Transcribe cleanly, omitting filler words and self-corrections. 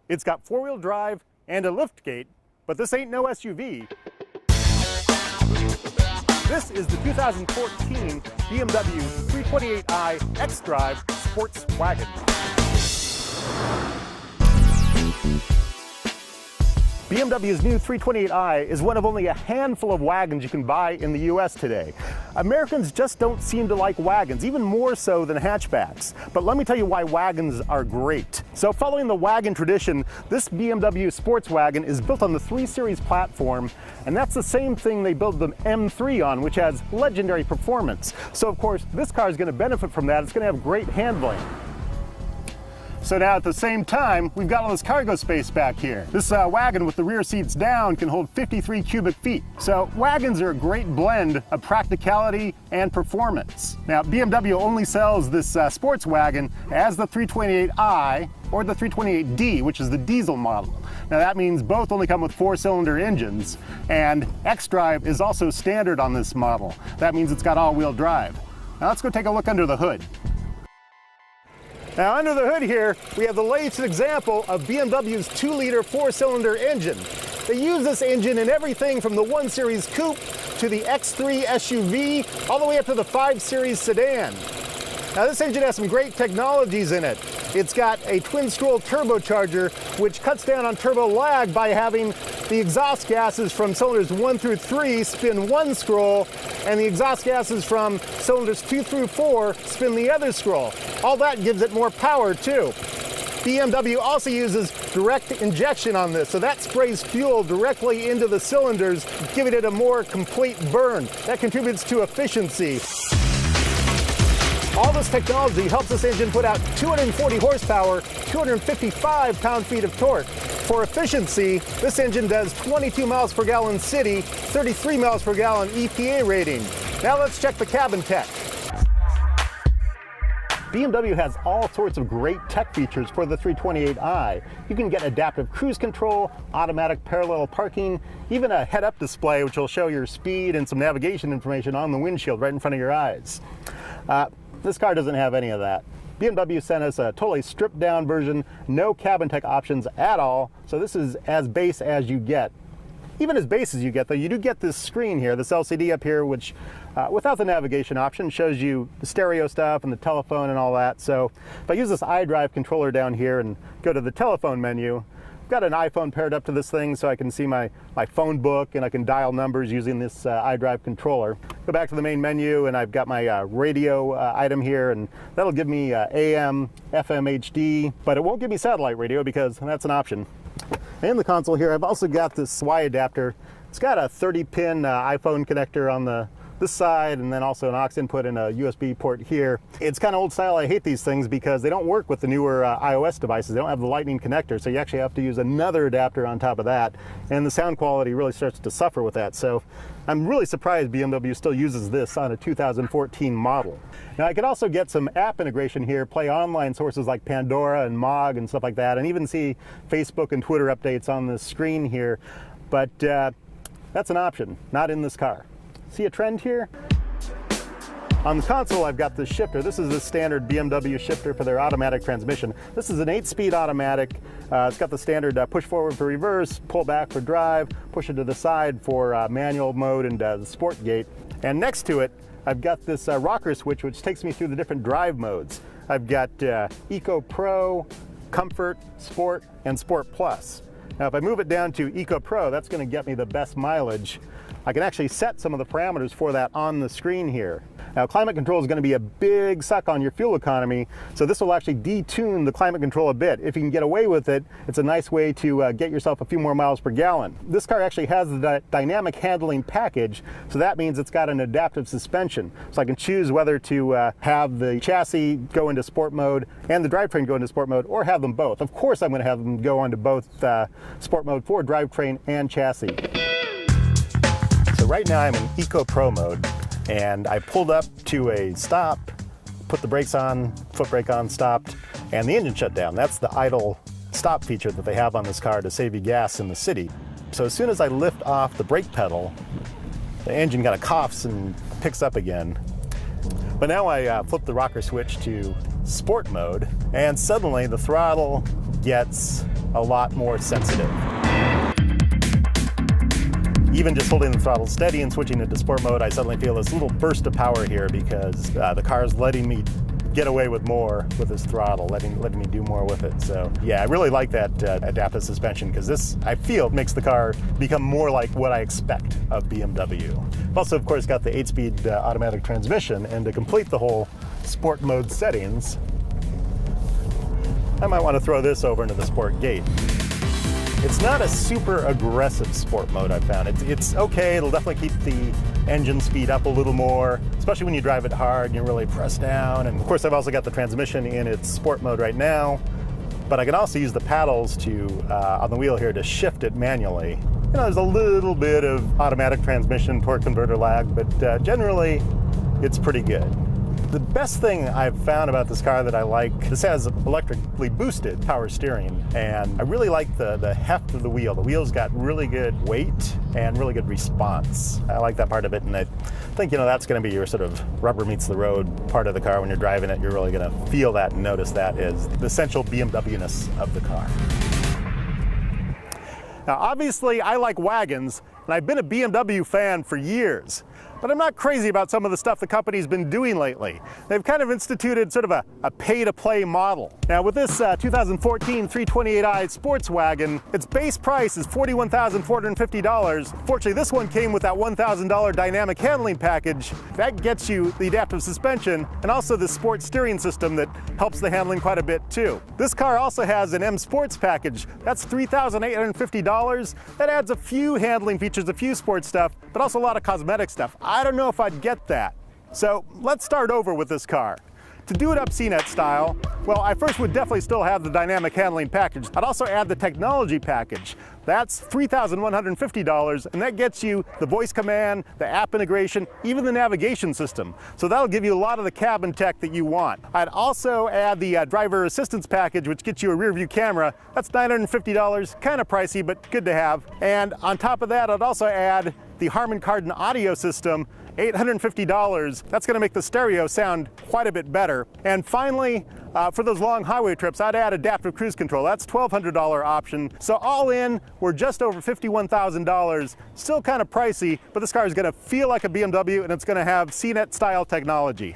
It's got four-wheel drive and a liftgate, but this ain't no SUV. This is the 2014 BMW 328i xDrive Sports Wagon. BMW's new 328i is one of only a handful of wagons you can buy in the US today. Americans just don't seem to like wagons, even more so than hatchbacks. But let me tell you why wagons are great. So following the wagon tradition, this BMW sports wagon is built on the 3 Series platform, and that's the same thing they built the M3 on, which has legendary performance. So of course, this car is going to benefit from that. It's going to have great handling. So now at the same time, we've got all this cargo space back here. This wagon with the rear seats down can hold 53 cubic feet. So wagons are a great blend of practicality and performance. Now BMW only sells this sports wagon as the 328i or the 328d, which is the diesel model. Now that means both only come with 4-cylinder engines, and xDrive is also standard on this model. That means it's got all-wheel drive. Now let's go take a look under the hood. Now under the hood here, we have the latest example of BMW's 2-liter 4-cylinder engine. They use this engine in everything from the 1 Series Coupe to the X3 SUV, all the way up to the 5 Series sedan. Now this engine has some great technologies in it. It's got a twin-scroll turbocharger, which cuts down on turbo lag by having the exhaust gases from cylinders 1 through 3 spin one scroll, and the exhaust gases from cylinders 2 through 4 spin the other scroll. All that gives it more power too. BMW also uses direct injection on this, so that sprays fuel directly into the cylinders, giving it a more complete burn. That contributes to efficiency. All this technology helps this engine put out 240 horsepower, 255 pound-feet of torque. For efficiency, this engine does 22 miles per gallon city, 33 miles per gallon EPA rating. Now let's check the cabin tech. BMW has all sorts of great tech features for the 328i. You can get adaptive cruise control, automatic parallel parking, even a head-up display which will show your speed and some navigation information on the windshield right in front of your eyes. This car doesn't have any of that. BMW sent us a totally stripped down version, no cabin tech options at all, so this is as base as you get. Even as base as you get though, you do get this screen here, this LCD up here, which without the navigation option shows you the stereo stuff and the telephone and all that. So if I use this iDrive controller down here and go to the telephone menu, I've got an iPhone paired up to this thing so I can see my phone book and I can dial numbers using this iDrive controller. Go back to the main menu and I've got my radio item here, and that'll give me AM, FM HD, but it won't give me satellite radio because that's an option. In the console here, I've also got this Y adapter. It's got a 30-pin iPhone connector on this side, and then also an aux input and a USB port here. It's kind of old style. I hate these things because they don't work with the newer iOS devices. They don't have the lightning connector, so you actually have to use another adapter on top of that, and the sound quality really starts to suffer with that. So I'm really surprised BMW still uses this on a 2014 model. Now I could also get some app integration here, play online sources like Pandora and Mog and stuff like that, and even see Facebook and Twitter updates on the screen here, but that's an option, not in this car. See a trend here? On the console, I've got this shifter. This is the standard BMW shifter for their automatic transmission. This is an 8-speed automatic. It's got the standard push forward for reverse, pull back for drive, push it to the side for manual mode and the sport gate. And next to it, I've got this rocker switch, which takes me through the different drive modes. I've got Eco Pro, Comfort, Sport, and Sport Plus. Now if I move it down to Eco Pro, that's going to get me the best mileage. I can actually set some of the parameters for that on the screen here. Now climate control is going to be a big suck on your fuel economy, so this will actually detune the climate control a bit. If you can get away with it, it's a nice way to get yourself a few more miles per gallon. This car actually has the dynamic handling package, so that means it's got an adaptive suspension. So I can choose whether to have the chassis go into sport mode and the drivetrain go into sport mode, or have them both. Of course I'm going to have them go into both sport mode for drivetrain and chassis. So right now I'm in Eco Pro mode, and I pulled up to a stop, put the brakes on, foot brake on, stopped, and the engine shut down. That's the idle stop feature that they have on this car to save you gas in the city. So as soon as I lift off the brake pedal, the engine kind of coughs and picks up again. But now I flip the rocker switch to sport mode, and suddenly the throttle gets a lot more sensitive. Even just holding the throttle steady and switching it to sport mode, I suddenly feel this little burst of power here because the car is letting me get away with more with this throttle, letting me do more with it. So yeah, I really like that adaptive suspension because this, I feel, makes the car become more like what I expect of BMW. I've also, of course, got the 8-speed automatic transmission, and to complete the whole sport mode settings, I might want to throw this over into the sport gate. It's not a super aggressive sport mode, I've found. It's okay, it'll definitely keep the engine speed up a little more, especially when you drive it hard and you really press down. And of course, I've also got the transmission in its sport mode right now, but I can also use the paddles to, on the wheel here, to shift it manually. You know, there's a little bit of automatic transmission, torque converter lag, but generally, it's pretty good. The best thing I've found about this car that I like, this has electrically boosted power steering, and I really like the heft of the wheel. The wheel's got really good weight and really good response. I like that part of it, and I think, you know, that's going to be your sort of rubber meets the road part of the car. When you're driving it, you're really going to feel that and notice that is the essential BMW-ness of the car. Now, obviously, I like wagons, and I've been a BMW fan for years. But I'm not crazy about some of the stuff the company's been doing lately. They've kind of instituted sort of a pay-to-play model. Now with this 2014 328i sports wagon, its base price is $41,450. Fortunately, this one came with that $1,000 dynamic handling package. That gets you the adaptive suspension and also the sport steering system that helps the handling quite a bit too. This car also has an M Sports package. That's $3,850. That adds a few handling features, a few sports stuff, but also a lot of cosmetic stuff. I don't know if I'd get that. So let's start over with this car. To do it up CNET style, well, I first would definitely still have the dynamic handling package. I'd also add the technology package. That's $3,150, and that gets you the voice command, the app integration, even the navigation system. So that'll give you a lot of the cabin tech that you want. I'd also add the driver assistance package, which gets you a rear view camera. That's $950, kind of pricey, but good to have. And on top of that, I'd also add the Harman Kardon audio system, $850. That's going to make the stereo sound quite a bit better. And finally, for those long highway trips, I'd add adaptive cruise control. That's $1,200 option. So all in, we're just over $51,000. Still kind of pricey, but this car is going to feel like a BMW, and it's going to have CNET style technology.